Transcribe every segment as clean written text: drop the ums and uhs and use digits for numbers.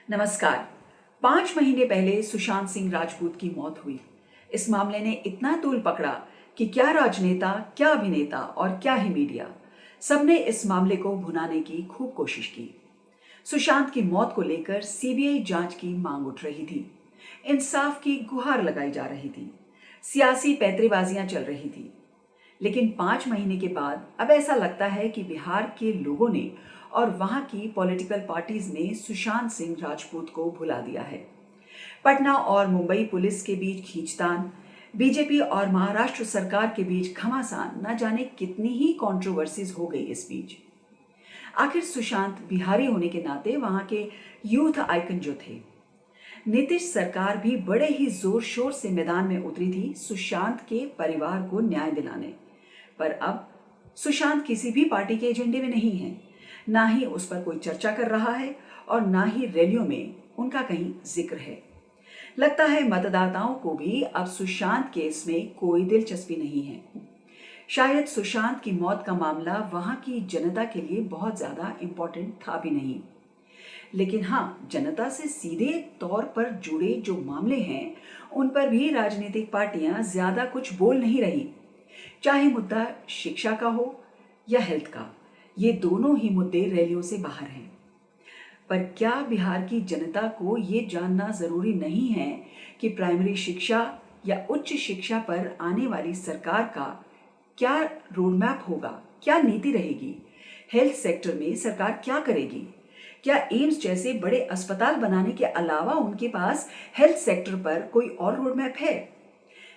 नमस्कार। 5 महीने पहले सुशांत सिंह राजपूत की मौत हुई। इस मामले ने इतना तूल पकड़ा कि क्या राजनेता, क्या अभिनेता और क्या ही मीडिया, सबने इस मामले को भुनाने की खूब कोशिश की। सुशांत की मौत को लेकर सीबीआई जांच की मांग उठ रही थी, इंसाफ की गुहार लगाई जा रही थी, सियासी पैंतरेबाजियां चल रही थी। लेकिन 5 महीने के बाद अब ऐसा लगता है कि बिहार के लोगों ने और वहां की पॉलिटिकल पार्टीज ने सुशांत सिंह राजपूत को भुला दिया है। पटना और मुंबई पुलिस के बीच खींचतान, बीजेपी और महाराष्ट्र सरकार के बीच घमासान, न जाने कितनी ही कंट्रोवर्सीज हो गई इस बीच। आखिर सुशांत बिहारी होने के नाते वहां के यूथ आइकन जो थे, नीतीश सरकार भी बड़े ही जोर शोर से मैदान में उतरी थी सुशांत के परिवार को न्याय दिलाने। पर अब सुशांत किसी भी पार्टी के एजेंडे में नहीं है, ना ही उस पर कोई चर्चा कर रहा है और ना ही रैलियों में उनका कहीं जिक्र है। लगता है मतदाताओं को भी अब सुशांत केस में कोई दिलचस्पी नहीं है। शायद सुशांत की मौत का मामला वहां की जनता के लिए बहुत ज्यादा इंपॉर्टेंट था भी नहीं। लेकिन हाँ, जनता से सीधे तौर पर जुड़े जो मामले हैं उन पर भी राजनीतिक पार्टियां ज्यादा कुछ बोल नहीं रही। चाहे मुद्दा शिक्षा का हो या हेल्थ का, ये दोनों ही मुद्दे रैलियों से बाहर हैं। पर क्या बिहार की जनता को ये जानना जरूरी नहीं है कि प्राइमरी शिक्षा या उच्च शिक्षा पर आने वाली सरकार का क्या रोडमैप होगा, क्या नीति रहेगी? हेल्थ सेक्टर में सरकार क्या करेगी? क्या एम्स जैसे बड़े अस्पताल बनाने के अलावा उनके पास हेल्थ सेक्टर पर कोई और रोडमैप है?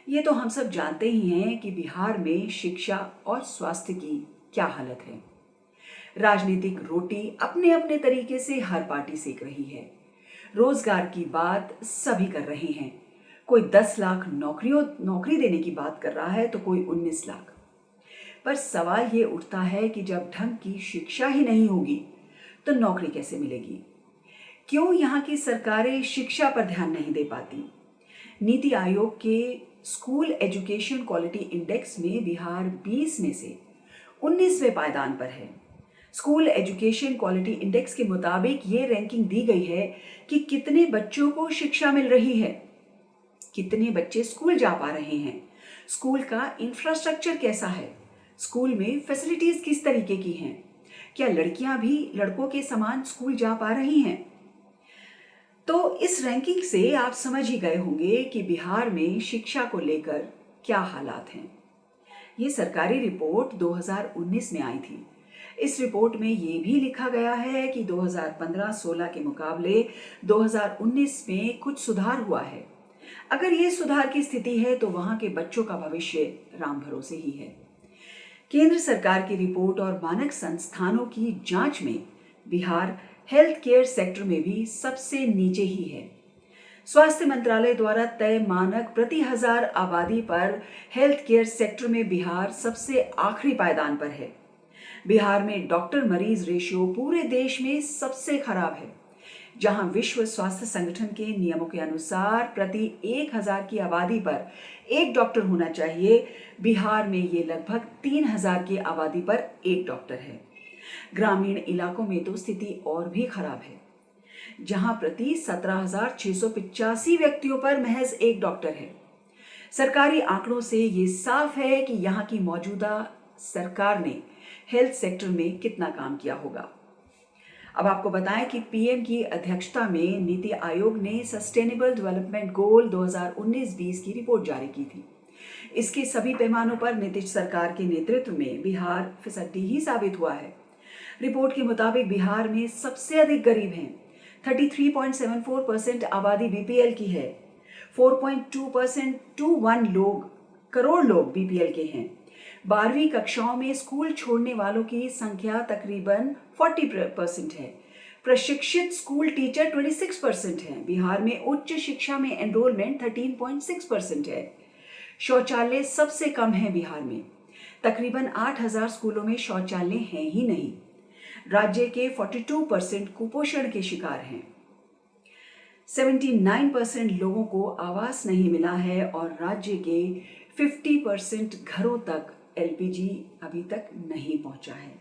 ये तो हम सब जानते ही हैं कि बिहार में शिक्षा और स्वास्थ्य की क्या हालत है। राजनीतिक रोटी अपने अपने तरीके से हर पार्टी सेक रही है। रोजगार की बात सभी कर रहे हैं। कोई 10 लाख नौकरी देने की बात कर रहा है तो कोई 19 लाख। पर सवाल ये उठता है कि जब ढंग की शिक्षा ही नहीं होगी तो नौकरी कैसे मिलेगी? क्यों यहाँ की सरकारें शिक्षा पर ध्यान नहीं दे पाती? नीति आयोग के स्कूल एजुकेशन क्वालिटी इंडेक्स में बिहार 20 में से 19वें पायदान पर है। स्कूल एजुकेशन क्वालिटी इंडेक्स के मुताबिक ये रैंकिंग दी गई है कि कितने बच्चों को शिक्षा मिल रही है, कितने बच्चे स्कूल जा पा रहे हैं, स्कूल का इंफ्रास्ट्रक्चर कैसा है, स्कूल में फैसिलिटीज किस तरीके की हैं, क्या लड़कियां भी लड़कों के समान स्कूल जा पा रही हैं? तो इस रैंकिंग से आप समझ ही गए होंगे कि बिहार में शिक्षा को लेकर क्या हालात हैं। ये सरकारी रिपोर्ट 2019 में आई थी। इस रिपोर्ट में ये भी लिखा गया है कि 2015-16 के मुकाबले 2019 में कुछ सुधार हुआ है। अगर ये सुधार की स्थिति है तो वहां के बच्चों का भविष्य राम भरोसे ही है। केंद्र सरकार की रिपोर्ट और मानक संस्थानों की जांच में बिहार हेल्थ केयर सेक्टर में भी सबसे नीचे ही है। स्वास्थ्य मंत्रालय द्वारा तय मानक प्रति 1000 आबादी पर हेल्थ केयर सेक्टर में बिहार सबसे आखिरी पायदान पर है। बिहार में डॉक्टर मरीज रेशियो पूरे देश में सबसे खराब है। जहां विश्व स्वास्थ्य संगठन के नियमों के अनुसार प्रति 1000 की आबादी पर एक डॉक्टर होना चाहिए, बिहार में ये लगभग 3000 की आबादी पर एक डॉक्टर है। ग्रामीण इलाकों में तो स्थिति और भी खराब है, जहां प्रति 17,685 व्यक्तियों पर महज एक डॉक्टर है। सरकारी आंकड़ों से ये साफ है कि यहाँ की मौजूदा सरकार ने हेल्थ सेक्टर में कितना काम किया होगा। अब आपको बताएं कि पीएम की अध्यक्षता में नीति आयोग ने सस्टेनेबल डेवलपमेंट गोल 2019-20 की रिपोर्ट जारी की थी। इसके सभी पैमानों पर नीतीश सरकार के नेतृत्व में बिहार फिसड्डी ही साबित हुआ है। रिपोर्ट के मुताबिक बिहार में सबसे अधिक गरीब हैं। 33.74% आबादी बीपीएल की है। 4.2% करोड़ लोग बीपीएल के हैं। 12वीं कक्षाओं में स्कूल छोड़ने वालों की संख्या तकरीबन 40% है। प्रशिक्षित स्कूल टीचर 26% हैं। बिहार में उच्च शिक्षा में एनरोलमेंट 13.6% है। शौचालय सबसे कम है बिहार में। तकरीबन 8000 स्कूलों में शौचालय हैं ही नहीं। राज्य के 42% कुपोषण के शिकार हैं। 79% लोगों को आवास नहीं मिला है और राज्य के 50% घरों तक एलपीजी अभी तक नहीं पहुंचा है।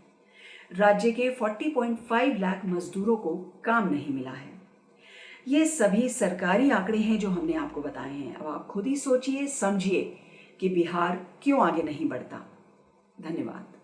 राज्य के 40.5 लाख मजदूरों को काम नहीं मिला है। ये सभी सरकारी आंकड़े हैं जो हमने आपको बताए हैं। अब आप खुद ही सोचिए, समझिए कि बिहार क्यों आगे नहीं बढ़ता। धन्यवाद।